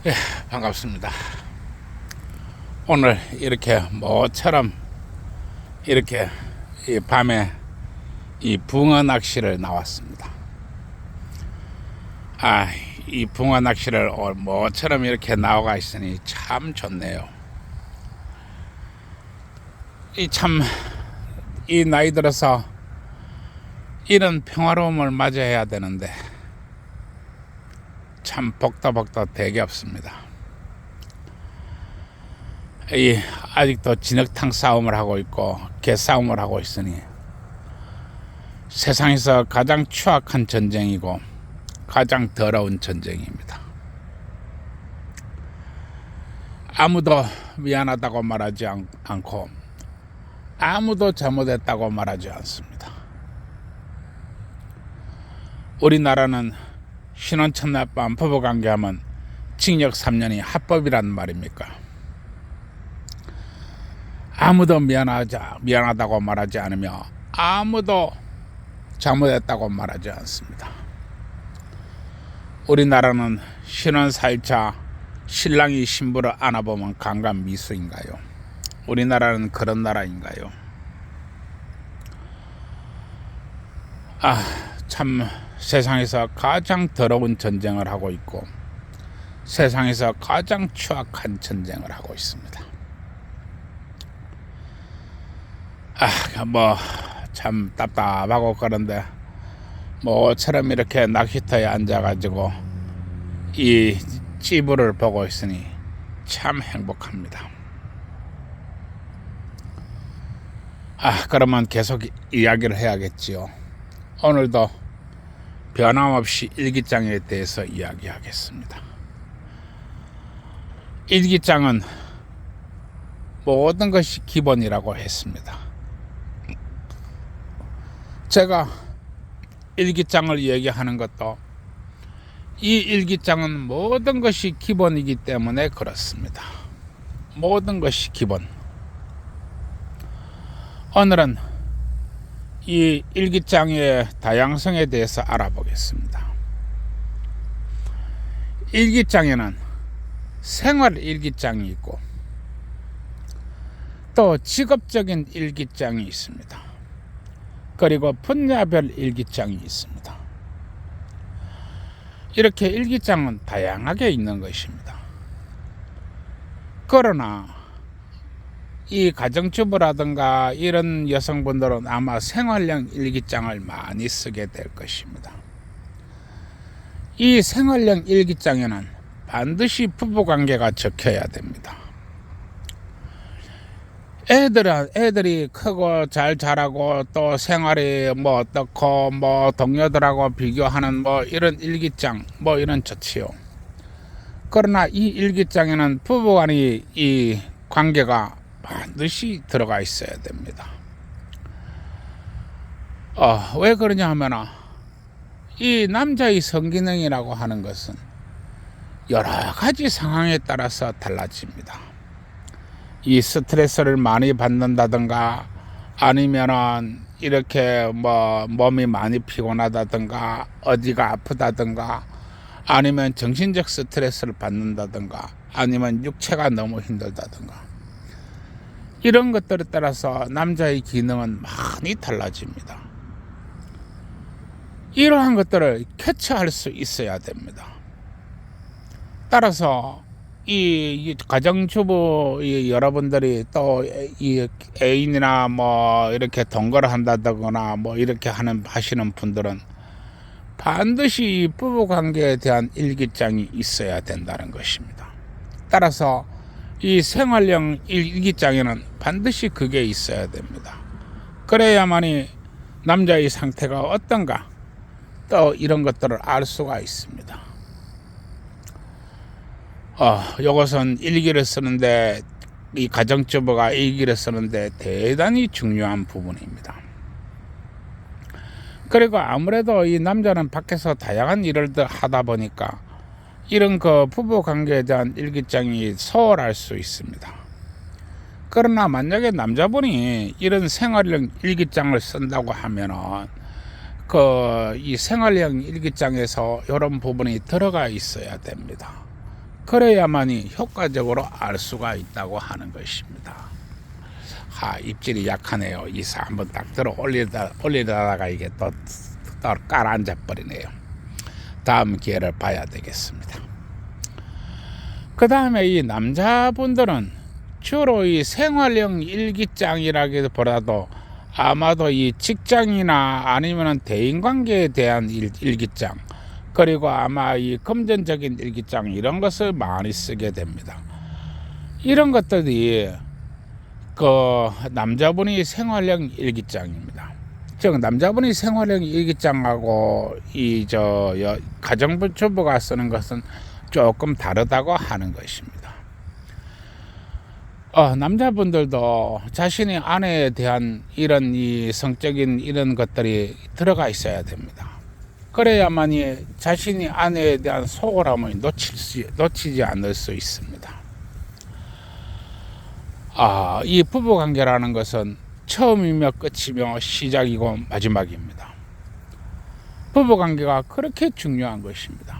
예, 반갑습니다. 오늘 이렇게 모처럼 이렇게 이 밤에 이 붕어 낚시를 나왔습니다. 이 붕어 낚시를 모처럼 이렇게 나와가 있으니 참 좋네요. 이 나이 들어서 이런 평화로움을 맞이해야 되는데 참 복도 되게 없습니다. 아직도 진흙탕 싸움을 하고 있고 개싸움을 하고 있으니 세상에서 가장 추악한 전쟁이고 가장 더러운 전쟁입니다. 아무도 미안하다고 말하지 않고 아무도 잘못했다고 말하지 않습니다. 우리나라는 신혼 첫날 밤 부부관계하면 징역 3년이 합법이란 말입니까? 아무도 미안하다고 말하지 않으며 아무도 잘못했다고 말하지 않습니다. 우리나라는 신혼 4일차 신랑이 신부를 안아보면 강간미수인가요? 우리나라는 그런 나라인가요? 참 세상에서 가장 더러운 전쟁을 하고 있고 세상에서 가장 추악한 전쟁을 하고 있습니다. 참 답답하고 그런데 모처럼 이렇게 낚시터에 앉아가지고 이 찌부를 보고 있으니 참 행복합니다. 그러면 계속 이야기를 해야겠지요. 오늘도 변함없이 일기장에 대해서 이야기하겠습니다. 일기장은 모든 것이 기본이라고 했습니다. 제가 일기장을 얘기하는 것도 이 일기장은 모든 것이 기본이기 때문에 그렇습니다. 모든 것이 기본. 오늘은 이 일기장의 다양성에 대해서 알아보겠습니다. 일기장에는 생활 일기장이 있고 또 직업적인 일기장이 있습니다. 그리고 분야별 일기장이 있습니다. 이렇게 일기장은 다양하게 있는 것입니다. 그러나 이 가정주부라든가 이런 여성분들은 아마 생활형 일기장을 많이 쓰게 될 것입니다. 이 생활형 일기장에는 반드시 부부관계가 적혀야 됩니다. 애들이 크고 잘 자라고 또 생활이 어떻고 동료들하고 비교하는 이런 일기장 이런 좋지요. 그러나 이 일기장에는 부부간의 이 관계가 반드시 들어가 있어야 됩니다. 왜 그러냐 하면 이 남자의 성기능이라고 하는 것은 여러 가지 상황에 따라서 달라집니다. 이 스트레스를 많이 받는다든가 아니면은 이렇게 몸이 많이 피곤하다든가 어디가 아프다든가 아니면 정신적 스트레스를 받는다든가 아니면 육체가 너무 힘들다든가 이런 것들에 따라서 남자의 기능은 많이 달라집니다. 이러한 것들을 캐치할 수 있어야 됩니다. 따라서 이 가정주부 여러분들이 또 이 애인이나 이렇게 동거를 한다거나 이렇게 하시는 분들은 반드시 부부 관계에 대한 일기장이 있어야 된다는 것입니다. 따라서 이 생활형 일기장에는 반드시 그게 있어야 됩니다. 그래야만이 남자의 상태가 어떤가 또 이런 것들을 알 수가 있습니다. 이것은 일기를 쓰는데 이 가정주부가 일기를 쓰는데 대단히 중요한 부분입니다. 그리고 아무래도 이 남자는 밖에서 다양한 일을 하다 보니까 이런 부부 관계에 대한 일기장이 소홀할 수 있습니다. 그러나 만약에 남자분이 이런 생활형 일기장을 쓴다고 하면은 이 생활형 일기장에서 이런 부분이 들어가 있어야 됩니다. 그래야만이 효과적으로 알 수가 있다고 하는 것입니다. 입질이 약하네요. 이사 한번 딱 들어 올리다가 이게 또 깔아앉아 버리네요. 다음 기회를 봐야 되겠습니다. 그 다음에 이 남자분들은 주로 이 생활형 일기장이라기보다도 아마도 이 직장이나 아니면 대인관계에 대한 일기장, 그리고 아마 이 금전적인 일기장, 이런 것을 많이 쓰게 됩니다. 이런 것들이 그 남자분이 생활형 일기장입니다. 즉 남자분이 생활형 일기장하고 이 가정주부가 쓰는 것은 조금 다르다고 하는 것입니다. 남자분들도 자신의 아내에 대한 이런 이 성적인 이런 것들이 들어가 있어야 됩니다. 그래야만이 자신이 아내에 대한 소홀함을 놓치지 않을 수 있습니다. 이 부부관계라는 것은 처음이며 끝이며 시작이고 마지막입니다. 부부관계가 그렇게 중요한 것입니다.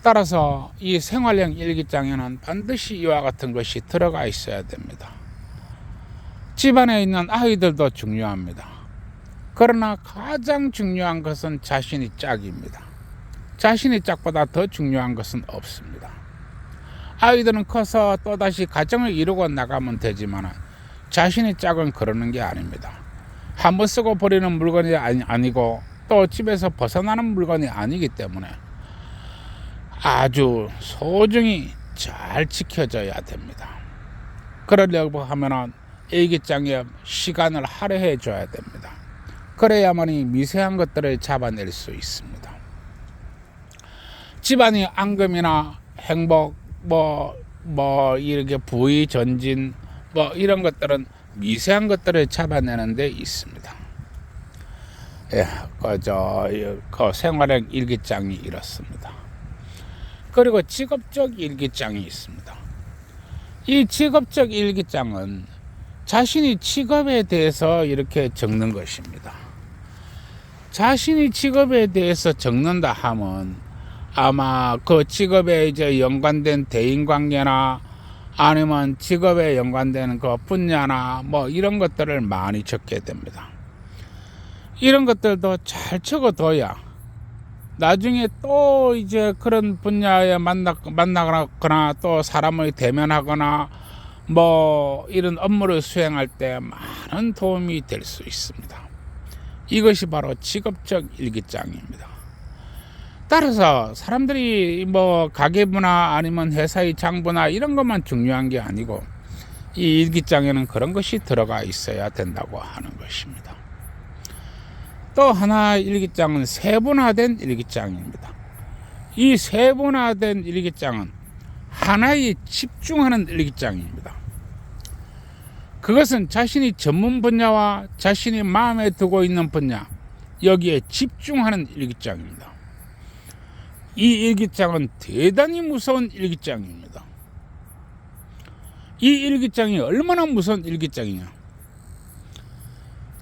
따라서 이 생활형 일기장에는 반드시 이와 같은 것이 들어가 있어야 됩니다. 집안에 있는 아이들도 중요합니다. 그러나 가장 중요한 것은 자신이 짝입니다. 자신이 짝보다 더 중요한 것은 없습니다. 아이들은 커서 또다시 가정을 이루고 나가면 되지만 자신이 짝은 그러는 게 아닙니다. 한번 쓰고 버리는 물건이 아니고 또 집에서 벗어나는 물건이 아니기 때문에 아주 소중히 잘 지켜져야 됩니다. 그러려고 하면 일기장에 시간을 할애해 줘야 됩니다. 그래야만이 미세한 것들을 잡아낼 수 있습니다. 집안의 앙금이나 행복, 이렇게 부의 전진, 이런 것들은 미세한 것들을 잡아내는 데 있습니다. 그 생활형 일기장이 이렇습니다. 그리고 직업적 일기장이 있습니다. 이 직업적 일기장은 자신이 직업에 대해서 이렇게 적는 것입니다. 자신이 직업에 대해서 적는다 하면 아마 그 직업에 연관된 대인관계나 아니면 직업에 연관되는 그 분야나 이런 것들을 많이 적게 됩니다. 이런 것들도 잘 적어둬야 나중에 또 그런 분야에 만나거나 또 사람을 대면하거나 이런 업무를 수행할 때 많은 도움이 될 수 있습니다. 이것이 바로 직업적 일기장입니다. 따라서 사람들이 가계부나 아니면 회사의 장부나 이런 것만 중요한 게 아니고 이 일기장에는 그런 것이 들어가 있어야 된다고 하는 것입니다. 또 하나 일기장은 세분화된 일기장입니다. 이 세분화된 일기장은 하나에 집중하는 일기장입니다. 그것은 자신이 전문 분야와 자신이 마음에 두고 있는 분야, 여기에 집중하는 일기장입니다. 이 일기장은 대단히 무서운 일기장입니다. 이 일기장이 얼마나 무서운 일기장이냐?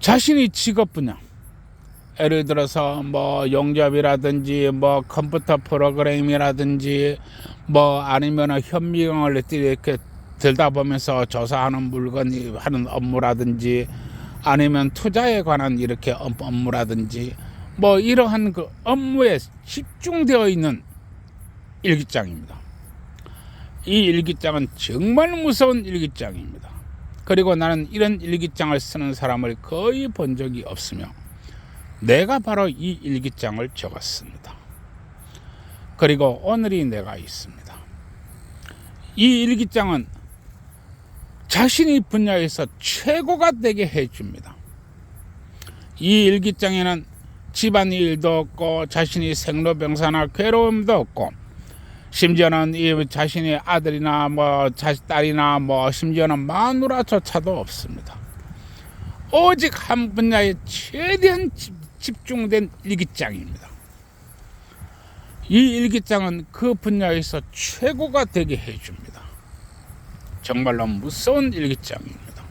자신이 직업 분야, 예를 들어서 용접이라든지 컴퓨터 프로그램이라든지 아니면 현미경을 이렇게 들다 보면서 조사하는 물건이 하는 업무라든지 아니면 투자에 관한 이렇게 업무라든지 이러한 그 업무에 집중되어 있는 일기장입니다. 이 일기장은 정말 무서운 일기장입니다. 그리고 나는 이런 일기장을 쓰는 사람을 거의 본 적이 없으며 내가 바로 이 일기장을 적었습니다. 그리고 오늘이 내가 있습니다. 이 일기장은 자신의 분야에서 최고가 되게 해줍니다. 이 일기장에는 집안일도 없고 자신이 생로병사나 괴로움도 없고 심지어는 이 자신의 아들이나 딸이나 심지어는 마누라조차도 없습니다. 오직 한 분야에 최대한 집중된 일기장입니다. 이 일기장은 그 분야에서 최고가 되게 해줍니다. 정말로 무서운 일기장입니다.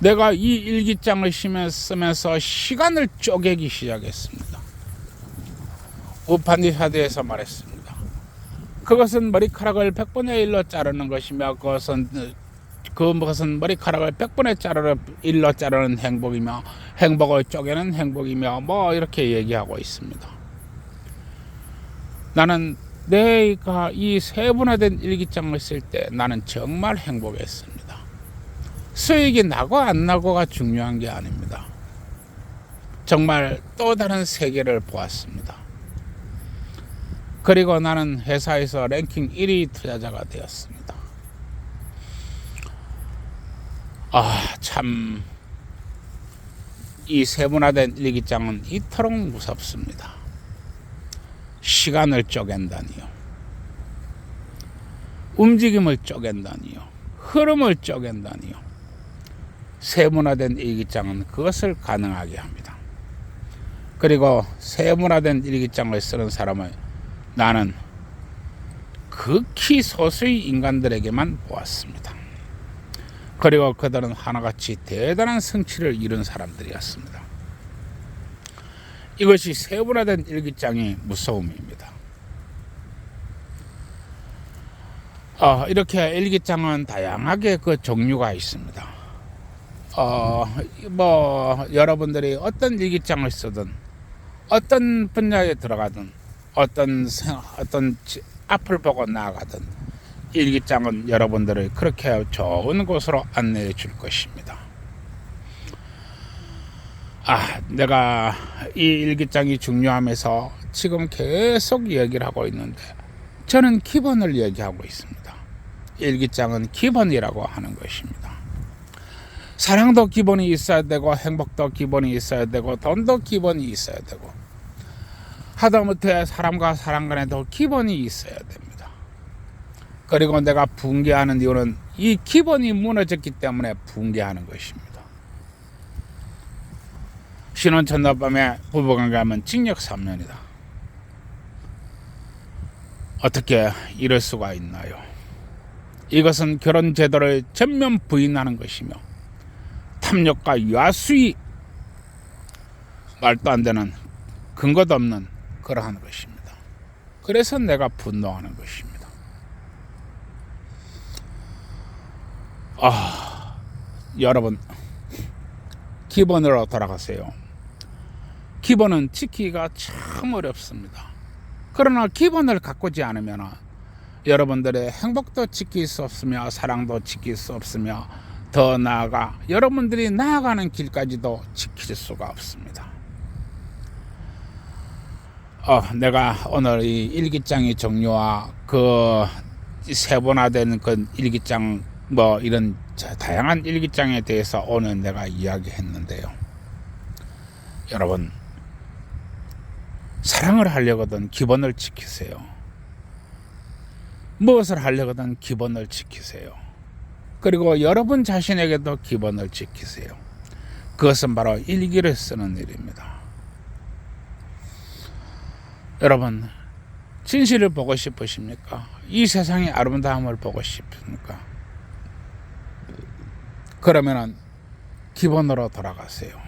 내가 이 일기장을 쓰면서 시간을 쪼개기 시작했습니다. 우파니샤드에서 말했습니다. 그것은 머리카락을 100분의 1로 자르는 것이며 그것은 머리카락을 100분의 1로 자르는 행복이며 행복을 쪼개는 행복이며 뭐 이렇게 얘기하고 있습니다. 나는 내가 이 세분화된 일기장을 쓸 때 나는 정말 행복했습니다. 수익이 나고 안 나고가 중요한 게 아닙니다. 정말 또 다른 세계를 보았습니다. 그리고 나는 회사에서 랭킹 1위 투자자가 되었습니다. 참, 이 세분화된 일기장은 이토록 무섭습니다. 시간을 쪼갠다니요, 움직임을 쪼갠다니요, 흐름을 쪼갠다니요. 세분화된 일기장은 그것을 가능하게 합니다. 그리고 세분화된 일기장을 쓰는 사람을 나는 극히 소수의 인간들에게만 보았습니다. 그리고 그들은 하나같이 대단한 성취를 이룬 사람들이었습니다. 이것이 세분화된 일기장의 무서움입니다. 이렇게 일기장은 다양하게 그 종류가 있습니다. 여러분들이 어떤 일기장을 쓰든 어떤 분야에 들어가든 어떤 앞을 보고 나아가든 일기장은 여러분들을 그렇게 좋은 곳으로 안내해 줄 것입니다. 내가 이 일기장이 중요하면서 지금 계속 얘기를 하고 있는데 저는 기본을 얘기하고 있습니다. 일기장은 기본이라고 하는 것입니다. 사랑도 기본이 있어야 되고 행복도 기본이 있어야 되고 돈도 기본이 있어야 되고 하다못해 사람과 사람 간에도 기본이 있어야 됩니다. 그리고 내가 붕괴하는 이유는 이 기본이 무너졌기 때문에 붕괴하는 것입니다. 신혼 첫날밤에 부부관계하면 징역 3년이다. 어떻게 이럴 수가 있나요? 이것은 결혼 제도를 전면 부인하는 것이며 탐욕과 야수의 말도 안 되는 근거도 없는 그러한 것입니다. 그래서 내가 분노하는 것입니다. 여러분, 기본으로 돌아가세요. 기본은 지키기가 참 어렵습니다. 그러나 기본을 가꾸지 않으면 여러분들의 행복도 지킬 수 없으며 사랑도 지킬 수 없으며 더 나아가 여러분들이 나아가는 길까지도 지킬 수가 없습니다. 내가 오늘 이 일기장의 종류와 그 세분화된 그 일기장 이런 다양한 일기장에 대해서 오늘 내가 이야기했는데요. 여러분, 사랑을 하려거든 기본을 지키세요. 무엇을 하려거든 기본을 지키세요. 그리고 여러분 자신에게도 기본을 지키세요. 그것은 바로 일기를 쓰는 일입니다. 여러분, 진실을 보고 싶으십니까? 이 세상의 아름다움을 보고 싶습니까? 그러면은 기본으로 돌아가세요.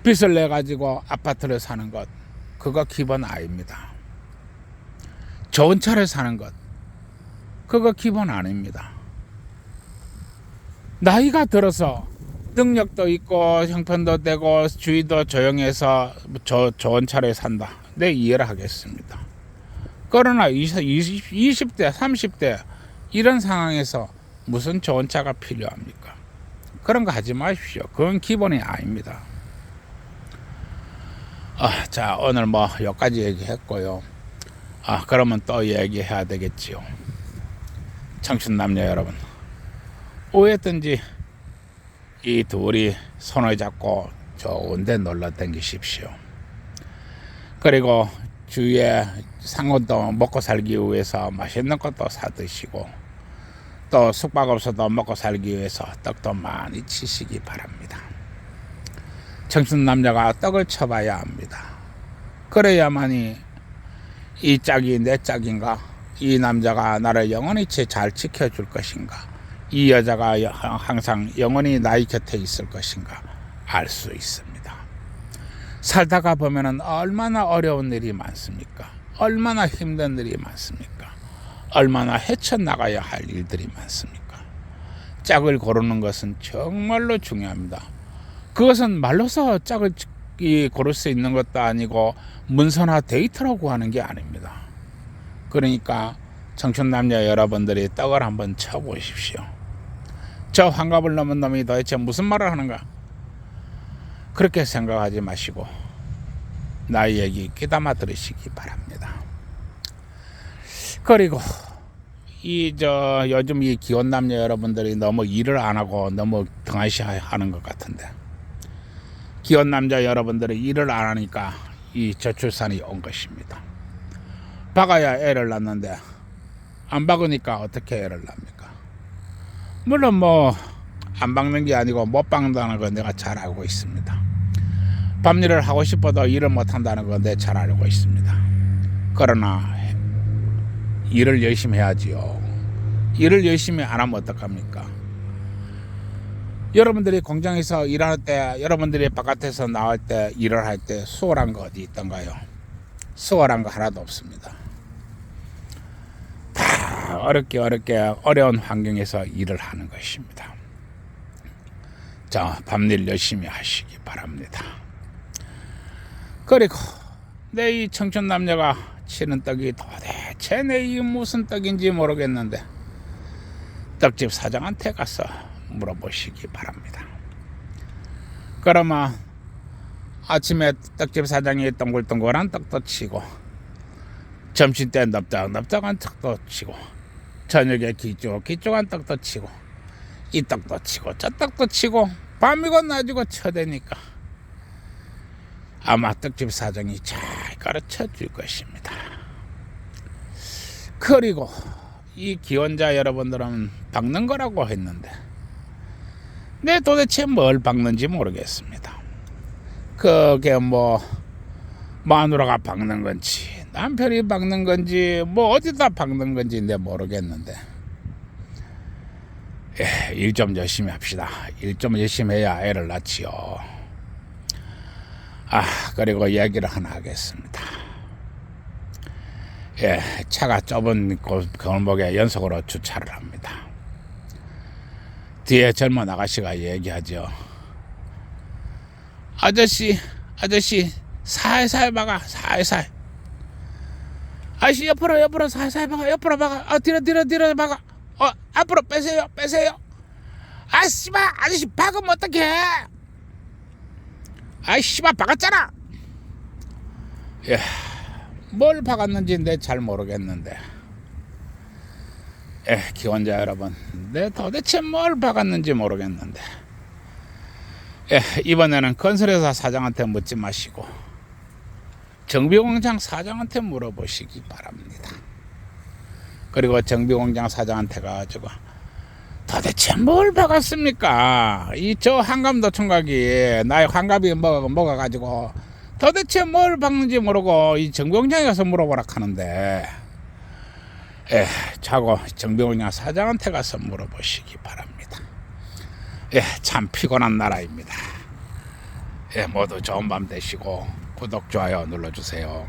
빚을 내 가지고 아파트를 사는 것, 그거 기본 아닙니다. 좋은 차를 사는 것, 그거 기본 아닙니다. 나이가 들어서 능력도 있고 형편도 되고 주위도 조용해서 좋은 차를 산다. 네, 이해를 하겠습니다. 그러나 20대, 30대 이런 상황에서 무슨 좋은 차가 필요합니까? 그런 거 하지 마십시오. 그건 기본이 아닙니다. 자, 오늘 여기까지 얘기했고요. 그러면 또 얘기해야 되겠지요. 청춘 남녀 여러분, 어디든지 이 둘이 손을 잡고 좋은 데 놀러 다니십시오. 그리고 주위에 상권도 먹고 살기 위해서 맛있는 것도 사 드시고 또 숙박업소도 먹고 살기 위해서 떡도 많이 치시기 바랍니다. 청춘 남자가 떡을 쳐봐야 합니다. 그래야만이 이 짝이 내 짝인가, 이 남자가 나를 영원히 잘 지켜줄 것인가, 이 여자가 항상 영원히 나의 곁에 있을 것인가 알 수 있습니다. 살다가 보면은 얼마나 어려운 일이 많습니까? 얼마나 힘든 일이 많습니까? 얼마나 헤쳐나가야 할 일들이 많습니까? 짝을 고르는 것은 정말로 중요합니다. 그것은 말로서 짝을 고를 수 있는 것도 아니고 문서나 데이터라고 하는 게 아닙니다. 그러니까 청춘 남녀 여러분들이 떡을 한번 쳐보십시오. 저 환갑을 넘은 놈이 도대체 무슨 말을 하는가? 그렇게 생각하지 마시고 나의 얘기 귀담아 들으시기 바랍니다. 그리고 요즘 이 기혼 남녀 여러분들이 너무 일을 안 하고 너무 등하시하는 것 같은데, 기혼 남자 여러분들이 일을 안 하니까 이 저출산이 온 것입니다. 박아야 애를 낳는데 안 박으니까 어떻게 애를 낳습니까? 물론 안 박는 게 아니고 못 박는다는 건 내가 잘 알고 있습니다. 밤일을 하고 싶어도 일을 못 한다는 건 내가 잘 알고 있습니다. 그러나 일을 열심히 해야지요. 일을 열심히 안 하면 어떡합니까? 여러분들이 공장에서 일할 때, 여러분들이 바깥에서 나올 때, 일을 할 때 수월한 거 어디 있던가요? 수월한 거 하나도 없습니다. 다 어렵게 어려운 환경에서 일을 하는 것입니다. 자, 밤일 열심히 하시기 바랍니다. 그리고 내 이 청춘 남녀가 치는 떡이 도대체 내 이 무슨 떡인지 모르겠는데 떡집 사장한테 가서 물어보시기 바랍니다. 그러면 아침에 떡집 사장이 동글동글한 떡도 치고, 점심때 넓적넓적한 떡도 치고, 저녁에 길쭉한 떡도 치고, 이 떡도 치고 저 떡도 치고 밤이고 낮이고 쳐대니까 아마 떡집 사장이 잘 가르쳐 줄 것입니다. 그리고 이 기혼자 여러분들은 박는 거라고 했는데 내 도대체 뭘 박는지 모르겠습니다. 그게 마누라가 박는 건지 남편이 박는 건지 어디다 박는 건지 내 모르겠는데, 일 좀 열심히 합시다. 일 좀 열심히 해야 애를 낳지요. 그리고 이야기를 하나 하겠습니다. 차가 좁은 골목에 연속으로 주차를 합니다. 뒤에 젊은 아가씨가 얘기하죠. 아저씨 살살 박아, 살살. 아저씨 옆으로 살살 박아, 옆으로 박아. 뒤로 박아. 앞으로 빼세요. 씨발, 아저씨 박으면 어떡해? 씨발 박았잖아. 뭘 박았는지 내 잘 모르겠는데, 기혼자 여러분, 내 도대체 뭘 박았는지 모르겠는데, 이번에는 건설회사 사장한테 묻지 마시고 정비공장 사장한테 물어보시기 바랍니다. 그리고 정비공장 사장한테 가가지고 도대체 뭘 박았습니까? 저 환갑노총각이 나의 환갑이 먹어가지고 도대체 뭘 박는지 모르고 이 정비공장에 가서 물어보라 하는데, 자고 정비공장 사장한테 가서 물어보시기 바랍니다. 참 피곤한 나라입니다. 모두 좋은 밤 되시고 구독, 좋아요 눌러주세요.